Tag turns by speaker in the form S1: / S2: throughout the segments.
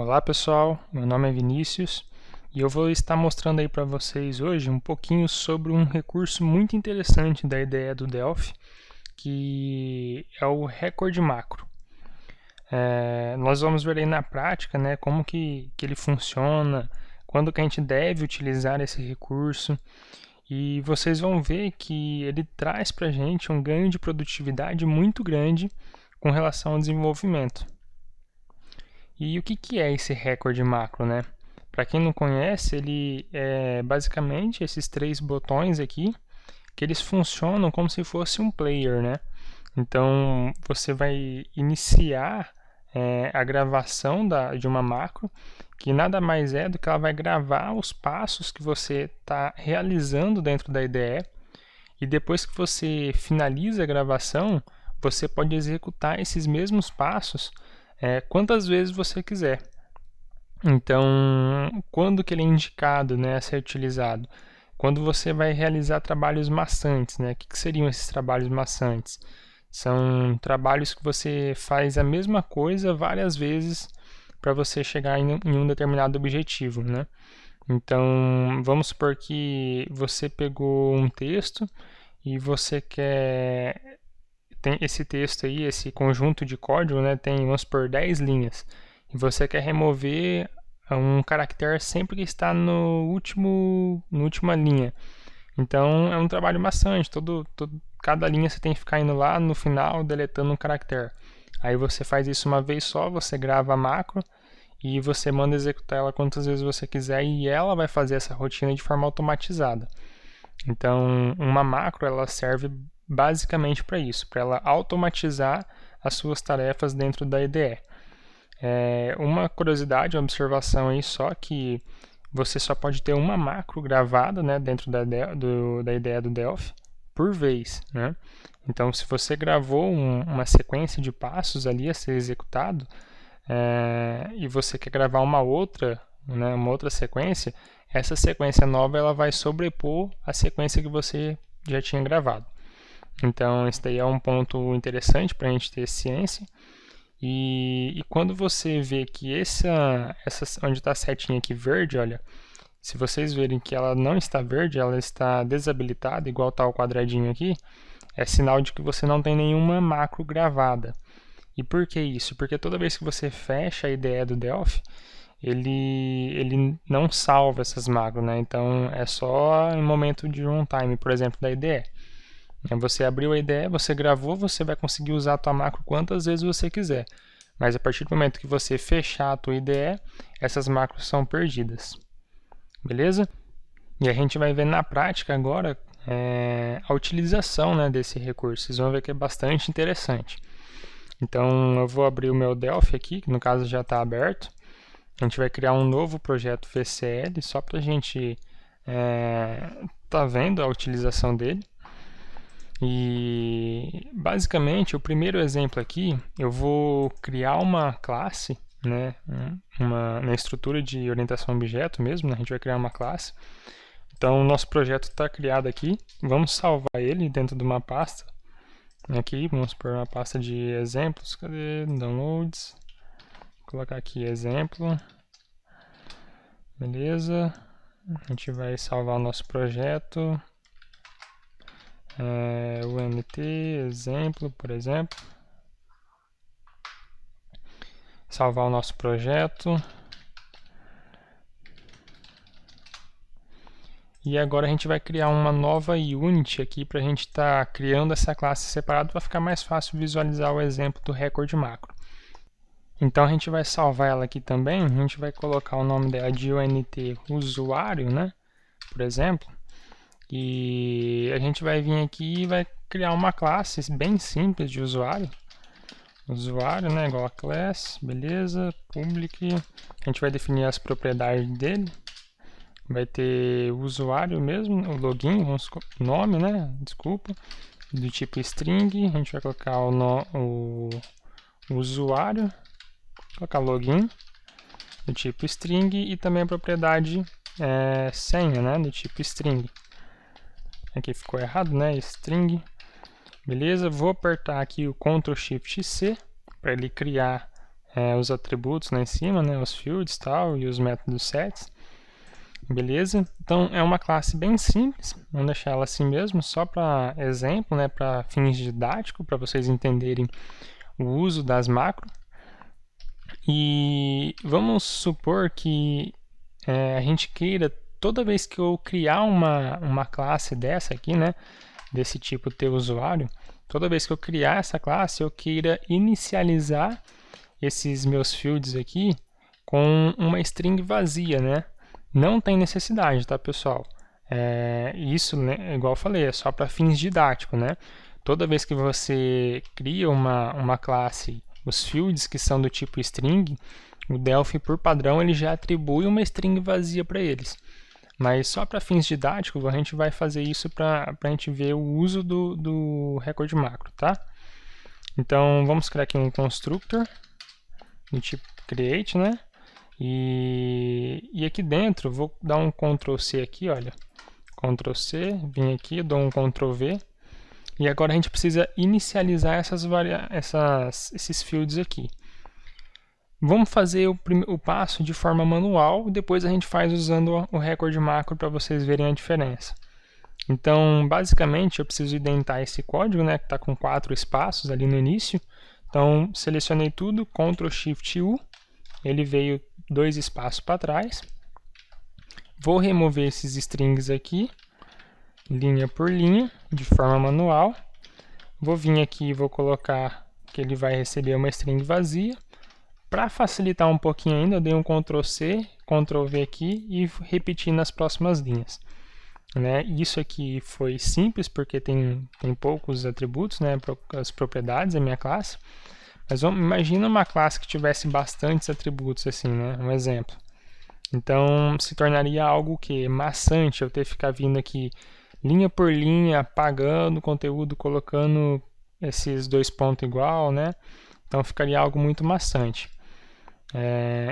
S1: Olá pessoal, meu nome é Vinícius e eu vou estar mostrando aí para vocês hoje um pouquinho sobre um recurso muito interessante da IDE do Delphi, que é o recorde macro. Nós vamos ver aí na prática, né, como que ele funciona, quando que a gente deve utilizar esse recurso, e vocês vão ver que ele traz para a gente um ganho de produtividade muito grande com relação ao desenvolvimento. E o que é esse recorde macro, né? Para quem não conhece, ele é basicamente esses três botões aqui, que eles funcionam como se fosse um player, né? Então, você vai iniciar a gravação de uma macro, que nada mais é do que ela vai gravar os passos que você está realizando dentro da IDE, e depois que você finaliza a gravação, você pode executar esses mesmos passos quantas vezes você quiser. Então, quando que ele é indicado, né, a ser utilizado? Quando você vai realizar trabalhos maçantes, né? O que seriam esses trabalhos maçantes? São trabalhos que você faz a mesma coisa várias vezes para você chegar em um determinado objetivo, né? Então, vamos supor que você pegou um texto e você tem esse texto aí, esse conjunto de código, né, tem, vamos supor, 10 linhas, e você quer remover um caractere sempre que está na última linha. Então, é um trabalho maçante, cada linha você tem que ficar indo lá no final, deletando um caractere. Aí você faz isso uma vez só, você grava a macro, e você manda executar ela quantas vezes você quiser, e ela vai fazer essa rotina de forma automatizada. Então, uma macro ela serve basicamente para isso, para ela automatizar as suas tarefas dentro da IDE. Uma curiosidade, uma observação aí só, que você só pode ter uma macro gravada, né, dentro da IDE do Delphi por vez, né? Então, se você gravou uma sequência de passos ali a ser executado, e você quer gravar uma outra, né, uma outra sequência, essa sequência nova ela vai sobrepor a sequência que você já tinha gravado. Então, esse daí é um ponto interessante para a gente ter ciência. E quando você vê que onde está a setinha aqui verde, olha, se vocês verem que ela não está verde, ela está desabilitada, igual está o quadradinho aqui, é sinal de que você não tem nenhuma macro gravada. E por que isso? Porque toda vez que você fecha a IDE do Delphi, ele não salva essas macros, né? Então é só em momento de runtime, por exemplo, da IDE. Você abriu a IDE, você gravou, você vai conseguir usar a tua macro quantas vezes você quiser. Mas a partir do momento que você fechar a tua IDE, essas macros são perdidas. Beleza? E a gente vai ver na prática agora a utilização, né, desse recurso. Vocês vão ver que é bastante interessante. Então eu vou abrir o meu Delphi aqui, que no caso já está aberto. A gente vai criar um novo projeto VCL, só para a gente tá vendo a utilização dele. E basicamente o primeiro exemplo aqui, eu vou criar uma classe, né, na estrutura de orientação a objeto mesmo, né, a gente vai criar uma classe. Então o nosso projeto está criado aqui, vamos salvar ele dentro de uma pasta. Aqui, vamos por uma pasta de exemplos, cadê? Downloads, vou colocar aqui exemplo, beleza, a gente vai salvar o nosso projeto, UMT, exemplo, por exemplo, salvar o nosso projeto, e agora a gente vai criar uma nova unit aqui para a gente estar criando essa classe separada para ficar mais fácil visualizar o exemplo do recorde macro. Então a gente vai salvar ela aqui também, a gente vai colocar o nome dela de UNT usuário, né, por exemplo, e a gente vai vir aqui e vai criar uma classe bem simples de usuário. Usuário, né, igual a class, beleza, public, a gente vai definir as propriedades dele. Vai ter o usuário mesmo, o login, o nome, né, desculpa, do tipo string, a gente vai colocar o usuário, colocar login, do tipo string, e também a propriedade senha, né, do tipo string. Aqui ficou errado, né, string, beleza, vou apertar aqui o Ctrl Shift C, para ele criar os atributos lá em cima, né, os fields tal, e os métodos sets. Beleza? Então é uma classe bem simples, vamos deixar ela assim mesmo, só para exemplo, né, para fins didáticos, para vocês entenderem o uso das macros. E vamos supor que a gente queira, toda vez que eu criar uma classe dessa aqui, né, desse tipo TUsuário, toda vez que eu criar essa classe, eu queira inicializar esses meus fields aqui com uma string vazia, né? Não tem necessidade, tá, pessoal? Isso, né, igual eu falei, é só para fins didáticos, né? Toda vez que você cria uma classe, os fields que são do tipo string, o Delphi, por padrão, ele já atribui uma string vazia para eles. Mas só para fins didáticos, a gente vai fazer isso para a gente ver o uso do recorde macro, tá? Então, vamos criar aqui um constructor do tipo create, né? E aqui dentro, vou dar um Ctrl C aqui, olha. Ctrl C, vim aqui, dou um Ctrl V. E agora a gente precisa inicializar esses fields aqui. Vamos fazer o passo de forma manual, depois a gente faz usando o recorde macro para vocês verem a diferença. Então, basicamente, eu preciso indentar esse código, né, que está com 4 espaços ali no início. Então, selecionei tudo, Ctrl Shift U, ele veio 2 espaços para trás. Vou remover esses strings aqui, linha por linha, de forma manual. Vou vir aqui e vou colocar que ele vai receber uma string vazia. Para facilitar um pouquinho ainda, eu dei um Ctrl C, Ctrl V aqui e repeti nas próximas linhas. Né? Isso aqui foi simples porque tem poucos atributos, né? As propriedades da minha classe. Mas imagina uma classe que tivesse bastantes atributos assim, né? Um exemplo. Então se tornaria algo que maçante eu ter que ficar vindo aqui linha por linha, apagando o conteúdo, colocando esses 2 pontos igual, né? Então ficaria algo muito maçante.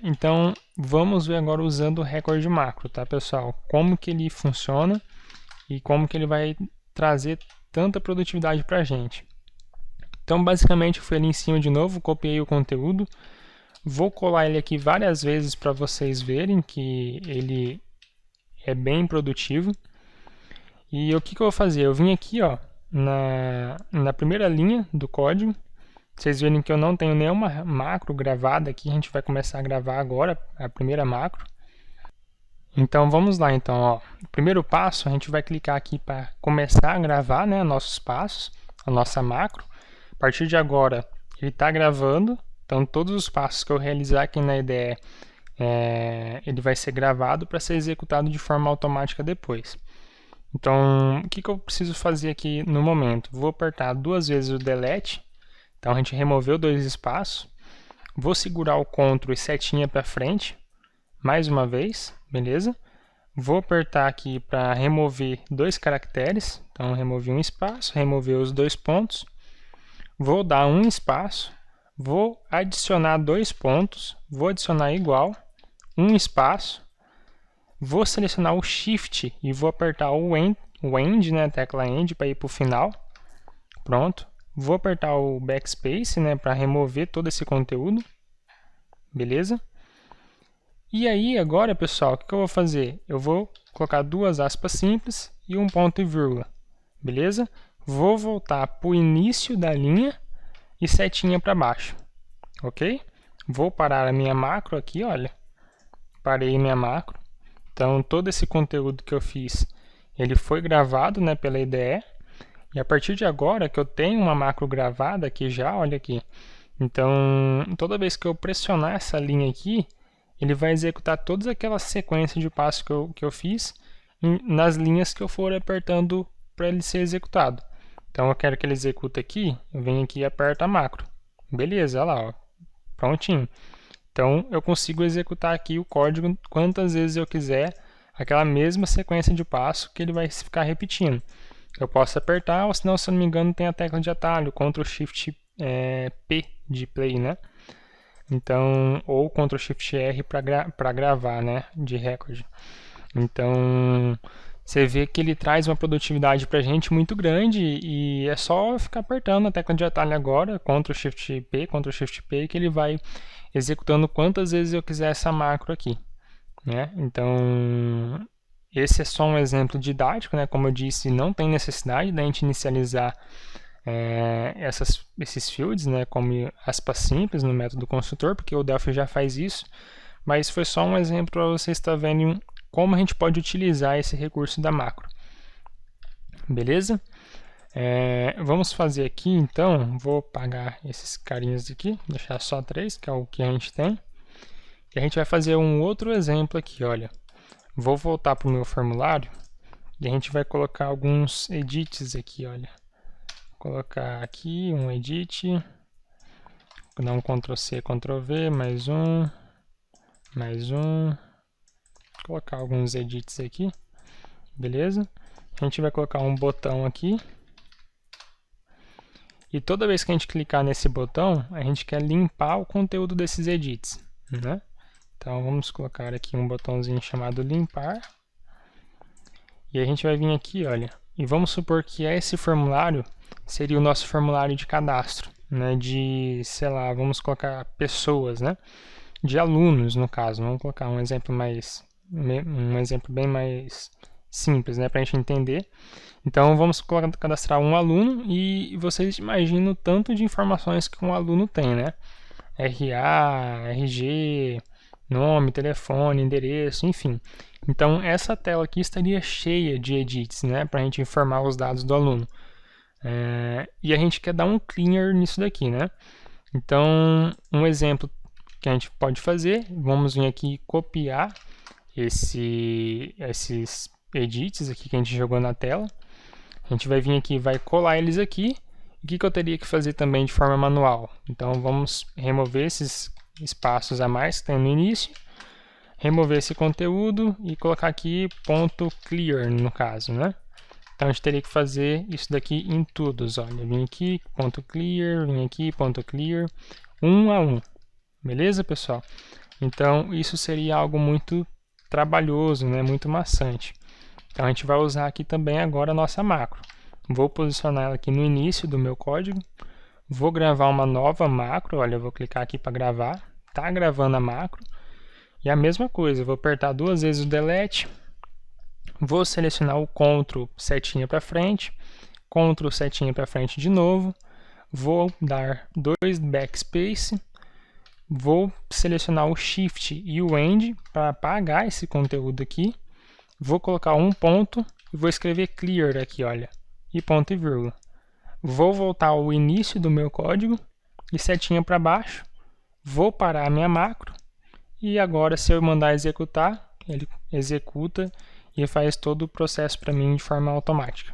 S1: Então vamos ver agora usando o recorde macro, tá, pessoal? Como que ele funciona e como que ele vai trazer tanta produtividade para a gente. Então basicamente eu fui ali em cima de novo, copiei o conteúdo, vou colar ele aqui várias vezes para vocês verem que ele é bem produtivo. E o que eu vou fazer? Eu vim aqui, ó, na primeira linha do código. Vocês verem que eu não tenho nenhuma macro gravada aqui, a gente vai começar a gravar agora a primeira macro. Então vamos lá, então, ó. O primeiro passo, a gente vai clicar aqui para começar a gravar, né, nossos passos, a nossa macro. A partir de agora, ele está gravando, então todos os passos que eu realizar aqui na IDE, ele vai ser gravado para ser executado de forma automática depois. Então, o que eu preciso fazer aqui no momento? Vou apertar 2 vezes o delete. Então a gente removeu 2 espaços. Vou segurar o Ctrl e setinha para frente, mais uma vez, beleza? Vou apertar aqui para remover 2 caracteres. Então removi um espaço, remover os 2 pontos. Vou dar um espaço, vou adicionar 2 pontos, vou adicionar igual, um espaço. Vou selecionar o Shift e vou apertar o End, né, a tecla End para ir para o final. Pronto. Vou apertar o Backspace, né, para remover todo esse conteúdo. Beleza? E aí, agora, pessoal, o que eu vou fazer? Eu vou colocar 2 aspas simples e um ponto e vírgula. Beleza? Vou voltar para o início da linha e setinha para baixo. Ok? Vou parar a minha macro aqui, olha. Parei minha macro. Então, todo esse conteúdo que eu fiz, ele foi gravado, né, pela IDE. E a partir de agora, que eu tenho uma macro gravada aqui já, olha aqui. Então, toda vez que eu pressionar essa linha aqui, ele vai executar todas aquelas sequências de passos que eu fiz nas linhas que eu for apertando para ele ser executado. Então, eu quero que ele execute aqui, eu venho aqui e aperto a macro. Beleza, olha lá, ó, prontinho. Então, eu consigo executar aqui o código quantas vezes eu quiser, aquela mesma sequência de passo que ele vai ficar repetindo. Eu posso apertar, ou senão, se eu não me engano, tem a tecla de atalho, Ctrl Shift P de play, né? Então, ou Ctrl Shift R para gravar, né, de recorde. Então, você vê que ele traz uma produtividade para a gente muito grande e é só ficar apertando a tecla de atalho agora, Ctrl Shift P, que ele vai executando quantas vezes eu quiser essa macro aqui, né? Então, esse é só um exemplo didático, né? Como eu disse, não tem necessidade da gente inicializar esses fields, né? Como aspas simples no método construtor, porque o Delphi já faz isso, mas foi só um exemplo para você estar vendo como a gente pode utilizar esse recurso da macro. Beleza? Vamos fazer aqui, então, vou apagar esses carinhas aqui, deixar só 3, que é o que a gente tem. E a gente vai fazer um outro exemplo aqui, olha. Vou voltar para o meu formulário e a gente vai colocar alguns edits aqui, olha. Vou colocar aqui um edit, vou dar um Ctrl+C, Ctrl+V, mais um, vou colocar alguns edits aqui, beleza? A gente vai colocar um botão aqui. E toda vez que a gente clicar nesse botão, a gente quer limpar o conteúdo desses edits, né? Então, vamos colocar aqui um botãozinho chamado limpar. E a gente vai vir aqui, olha, e vamos supor que esse formulário seria o nosso formulário de cadastro, né? De, sei lá, vamos colocar pessoas, né? De alunos, no caso. Vamos colocar um exemplo bem mais simples, né? Para a gente entender. Então, vamos cadastrar um aluno e vocês imaginam o tanto de informações que um aluno tem, né? RA, RG, nome, telefone, endereço, enfim. Então, essa tela aqui estaria cheia de edits, né? Para a gente informar os dados do aluno. E a gente quer dar um clear nisso daqui, né? Então, um exemplo que a gente pode fazer, vamos vir aqui copiar esses edits aqui que a gente jogou na tela. A gente vai vir aqui, vai colar eles aqui. O que eu teria que fazer também de forma manual? Então, vamos remover esses espaços a mais que tem no início. Remover esse conteúdo e colocar aqui ponto .clear, no caso, né? Então, a gente teria que fazer isso daqui em todos. Olha, vim aqui, ponto .clear, vim aqui, ponto .clear, um a um. Beleza, pessoal? Então, isso seria algo muito trabalhoso, né? Muito maçante. Então, a gente vai usar aqui também agora a nossa macro. Vou posicionar ela aqui no início do meu código. Vou gravar uma nova macro. Olha, eu vou clicar aqui para gravar. Está gravando a macro. E a mesma coisa, eu vou apertar 2 vezes o delete. Vou selecionar o Ctrl setinha para frente. Ctrl setinha para frente de novo. Vou dar 2 backspace. Vou selecionar o Shift e o End para apagar esse conteúdo aqui. Vou colocar um ponto e vou escrever clear aqui, olha, e ponto e vírgula. Vou voltar ao início do meu código e setinha para baixo. Vou parar a minha macro e agora, se eu mandar executar, ele executa e faz todo o processo para mim de forma automática.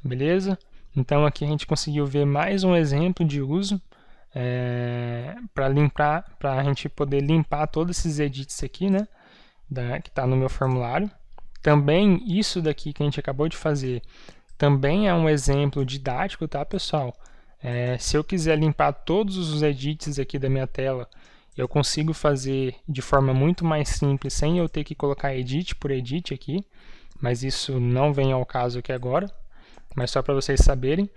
S1: Beleza? Então aqui a gente conseguiu ver mais um exemplo de uso para a gente poder limpar todos esses edits aqui, né? Que está no meu formulário. Também isso daqui que a gente acabou de fazer também é um exemplo didático, tá, pessoal? Se eu quiser limpar todos os edits aqui da minha tela, eu consigo fazer de forma muito mais simples, sem eu ter que colocar edit por edit aqui, mas isso não vem ao caso aqui agora, mas só para vocês saberem.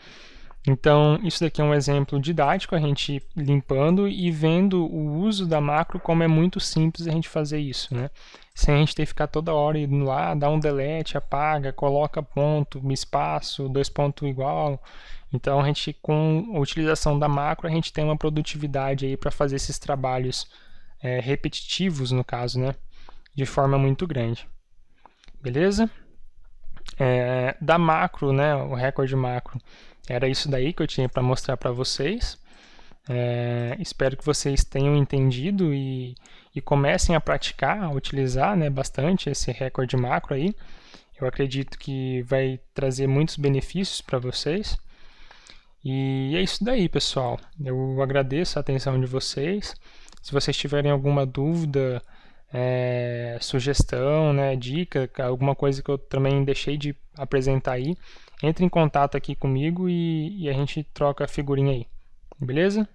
S1: Então, isso daqui é um exemplo didático, a gente limpando e vendo o uso da macro, como é muito simples a gente fazer isso, né? Sem a gente ter que ficar toda hora indo lá, dar um delete, apaga, coloca ponto, espaço, 2 pontos igual. Então, a gente, com a utilização da macro, a gente tem uma produtividade aí para fazer esses trabalhos repetitivos, no caso, né? De forma muito grande. Beleza? Da macro, né? O recorde macro. Era isso daí que eu tinha para mostrar para vocês. Espero que vocês tenham entendido e comecem a praticar, a utilizar, né, bastante esse recorde macro aí. Eu acredito que vai trazer muitos benefícios para vocês. E é isso daí, pessoal. Eu agradeço a atenção de vocês. Se vocês tiverem alguma dúvida, sugestão, né, dica, alguma coisa que eu também deixei de apresentar aí, entre em contato aqui comigo e a gente troca a figurinha aí, beleza?